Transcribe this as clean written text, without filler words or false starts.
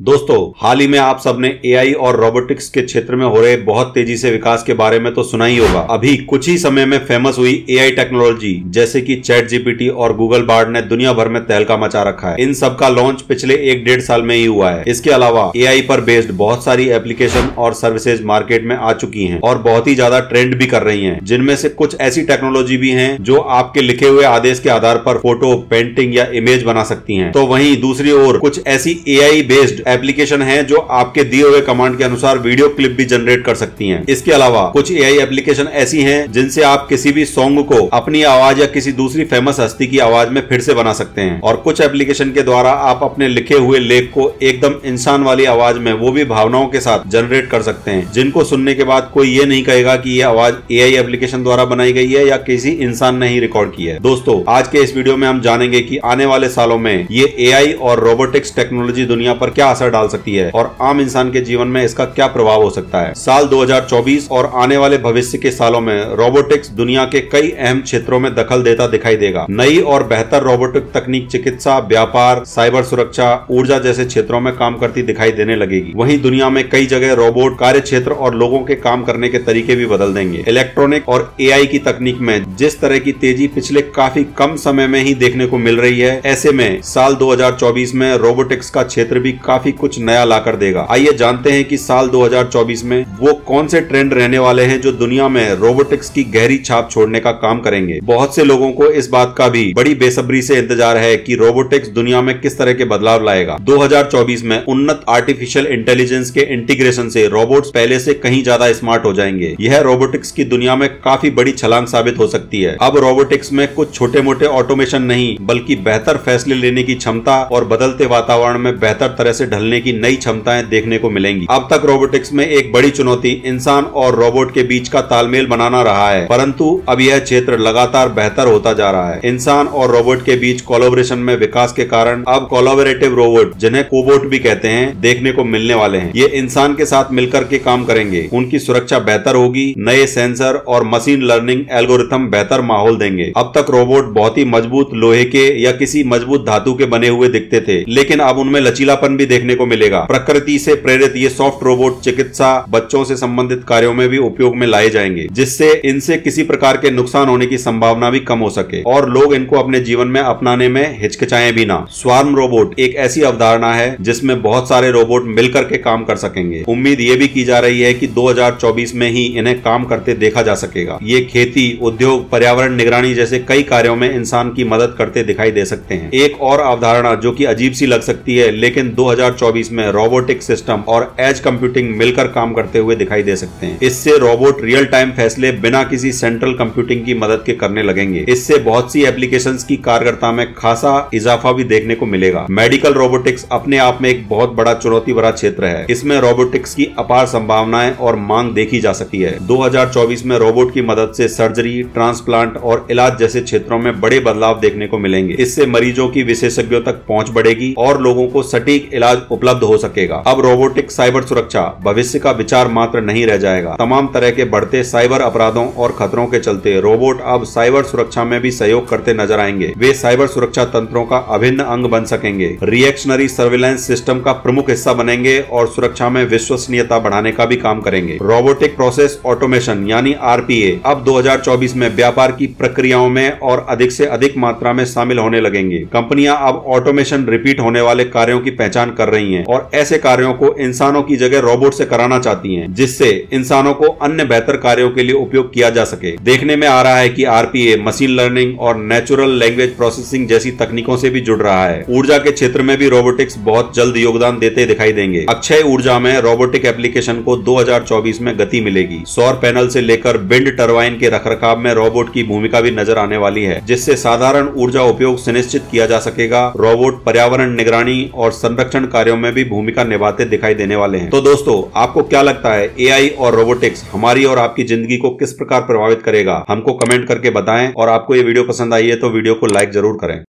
दोस्तों, हाल ही में आप सबने एआई और रोबोटिक्स के क्षेत्र में हो रहे बहुत तेजी से विकास के बारे में तो सुना ही होगा। अभी कुछ ही समय में फेमस हुई एआई टेक्नोलॉजी जैसे कि चैट जीपीटी और गूगल बार्ड ने दुनिया भर में तहलका मचा रखा है। इन सब का लॉन्च पिछले 1-1.5 साल में ही हुआ है। इसके अलावा एआई पर बेस्ड बहुत सारी एप्लीकेशन और सर्विसेज मार्केट में आ चुकी हैं और बहुत ही ज्यादा ट्रेंड भी कर रही हैं, जिनमें से कुछ ऐसी टेक्नोलॉजी भी हैं जो आपके लिखे हुए आदेश के आधार पर फोटो, पेंटिंग या इमेज बना सकती हैं। तो वहीं दूसरी ओर कुछ ऐसी एआई बेस्ड एप्लीकेशन है जो आपके दिए हुए कमांड के अनुसार वीडियो क्लिप भी जनरेट कर सकती हैं। इसके अलावा कुछ एआई एप्लीकेशन ऐसी हैं जिनसे आप किसी भी सॉन्ग को अपनी आवाज या किसी दूसरी फेमस हस्ती की आवाज में फिर से बना सकते हैं। और कुछ एप्लीकेशन के द्वारा आप अपने लिखे हुए लेख को एकदम इंसान वाली आवाज में, वो भी भावनाओं के साथ जनरेट कर सकते हैं, जिनको सुनने के बाद कोई ये नहीं कहेगा कि ये आवाज एआई एप्लीकेशन द्वारा बनाई गई है या किसी इंसान ने ही रिकॉर्ड की है। दोस्तों, आज के इस वीडियो में हम जानेंगे कि आने वाले सालों में ये एआई और रोबोटिक्स टेक्नोलॉजी दुनिया पर क्या असर डाल सकती है और आम इंसान के जीवन में इसका क्या प्रभाव हो सकता है। साल 2024 और आने वाले भविष्य के सालों में रोबोटिक्स दुनिया के कई अहम क्षेत्रों में दखल देता दिखाई देगा। नई और बेहतर रोबोटिक तकनीक चिकित्सा, व्यापार, साइबर सुरक्षा, ऊर्जा जैसे क्षेत्रों में काम करती दिखाई देने लगेगी। वहीं दुनिया में कई जगह रोबोट कार्य क्षेत्र और लोगों के काम करने के तरीके भी बदल देंगे। इलेक्ट्रॉनिक और एआई की तकनीक में जिस तरह की तेजी पिछले काफी कम समय में ही देखने को मिल रही है, ऐसे में साल 2024 में रोबोटिक्स का क्षेत्र भी काफी कुछ नया लाकर देगा। आइए जानते हैं कि साल 2024 में वो कौन से ट्रेंड रहने वाले हैं जो दुनिया में रोबोटिक्स की गहरी छाप छोड़ने का काम करेंगे। बहुत से लोगों को इस बात का भी बड़ी बेसब्री से इंतजार है कि रोबोटिक्स दुनिया में किस तरह के बदलाव लाएगा। 2024 में उन्नत आर्टिफिशियल इंटेलिजेंस के इंटीग्रेशन से रोबोट्स पहले से कहीं ज्यादा स्मार्ट हो जाएंगे। यह रोबोटिक्स की दुनिया में काफी बड़ी छलांग साबित हो सकती है। अब रोबोटिक्स में कुछ छोटे मोटे ऑटोमेशन नहीं, बल्कि बेहतर फैसले लेने की क्षमता और बदलते वातावरण में बेहतर तरह से ढलने की नई क्षमताएं देखने को मिलेंगी। अब तक रोबोटिक्स में एक बड़ी चुनौती इंसान और रोबोट के बीच का तालमेल बनाना रहा है, परंतु अब यह क्षेत्र लगातार बेहतर होता जा रहा है। इंसान और रोबोट के बीच कोलैबोरेशन में विकास के कारण अब कोलैबोरेटिव रोबोट, जिन्हें कोबोट भी कहते हैं, देखने को मिलने वाले हैं। ये इंसान के साथ मिलकर के काम करेंगे, उनकी सुरक्षा बेहतर होगी, नए सेंसर और मशीन लर्निंग एल्गोरिथम बेहतर माहौल देंगे। अब तक रोबोट बहुत ही मजबूत लोहे के या किसी मजबूत धातु के बने हुए दिखते थे, लेकिन अब उनमें लचीलापन भी देखने को मिलेगा। प्रकृति से प्रेरित ये सॉफ्ट रोबोट चिकित्सा, बच्चों से संबंधित कार्यों में भी उपयोग में लाए जाएंगे, जिससे इनसे किसी प्रकार के नुकसान होने की संभावना भी कम हो सके और लोग इनको अपने जीवन में अपनाने में हिचकिचाएं भी ना। स्वार्म रोबोट एक ऐसी अवधारणा है जिसमें बहुत सारे रोबोट मिलकर के काम कर सकेंगे। उम्मीद ये भी की जा रही है कि 2024 में ही इन्हें काम करते देखा जा सकेगा। ये खेती, उद्योग, पर्यावरण निगरानी जैसे कई कार्यों में इंसान की मदद करते दिखाई दे सकते हैं। एक और अवधारणा जो कि अजीब सी लग सकती है, लेकिन 2024 में रोबोटिक सिस्टम और एज कंप्यूटिंग मिलकर काम करते हुए दिखाई दे सकते हैं। इससे रोबोट रियल टाइम फैसले बिना किसी सेंट्रल कंप्यूटिंग की मदद के करने लगेंगे। इससे बहुत सी एप्लीकेशंस की कारगर्ता में खासा इजाफा भी देखने को मिलेगा। मेडिकल रोबोटिक्स अपने आप में एक बहुत बड़ा चुनौती भरा क्षेत्र है। इसमें रोबोटिक्स की अपार संभावनाएं और मांग देखी जा सकती है। 2024 में रोबोट की मदद से सर्जरी, ट्रांसप्लांट और इलाज जैसे क्षेत्रों में बड़े बदलाव देखने को मिलेंगे। इससे मरीजों की विशेषज्ञों तक पहुंच बढ़ेगी और लोगों को सटीक इलाज उपलब्ध हो सकेगा। अब रोबोटिक साइबर सुरक्षा भविष्य का विचार मात्र नहीं रह जाएगा। तमाम तरह के बढ़ते साइबर अपराधों और खतरों के चलते रोबोट अब साइबर सुरक्षा में भी सहयोग करते नजर आएंगे। वे साइबर सुरक्षा तंत्रों का अभिन्न अंग बन सकेंगे, रिएक्शनरी सर्विलांस सिस्टम का प्रमुख हिस्सा बनेंगे और सुरक्षा में विश्वसनीयता बढ़ाने का भी काम करेंगे। रोबोटिक प्रोसेस ऑटोमेशन यानी आरपीए अब 2024 में व्यापार की प्रक्रियाओं में और अधिक से अधिक मात्रा में शामिल होने लगेंगे। कंपनियां अब ऑटोमेशन रिपीट होने वाले कार्यों की पहचान कर रही हैं और ऐसे कार्यों को इंसानों की जगह रोबोट से कराना चाहती हैं, जिससे इंसानों को अन्य बेहतर कार्यों के लिए उपयोग किया जा सके। देखने में आ रहा है कि आरपीए मशीन लर्निंग और नेचुरल लैंग्वेज प्रोसेसिंग जैसी तकनीकों से भी जुड़ रहा है। ऊर्जा के क्षेत्र में भी रोबोटिक्स बहुत जल्द योगदान देते दिखाई देंगे। अक्षय ऊर्जा में रोबोटिक एप्लीकेशन को 2024 में गति मिलेगी। सौर पैनल से लेकर विंड टरबाइन के रखरखाव में रोबोट की भूमिका भी नजर आने वाली है, जिससे साधारण ऊर्जा उपयोग सुनिश्चित किया जा सकेगा। रोबोट पर्यावरण निगरानी और संरक्षण कार्यों में भी भूमिका निभाते दिखाई देने वाले हैं। तो दोस्तों, आपको क्या लगता है एआई और रोबोटिक्स हमारी और आपकी जिंदगी को किस प्रकार प्रभावित करेगा? हमको कमेंट करके बताएं और आपको ये वीडियो पसंद आई है तो वीडियो को लाइक जरूर करें।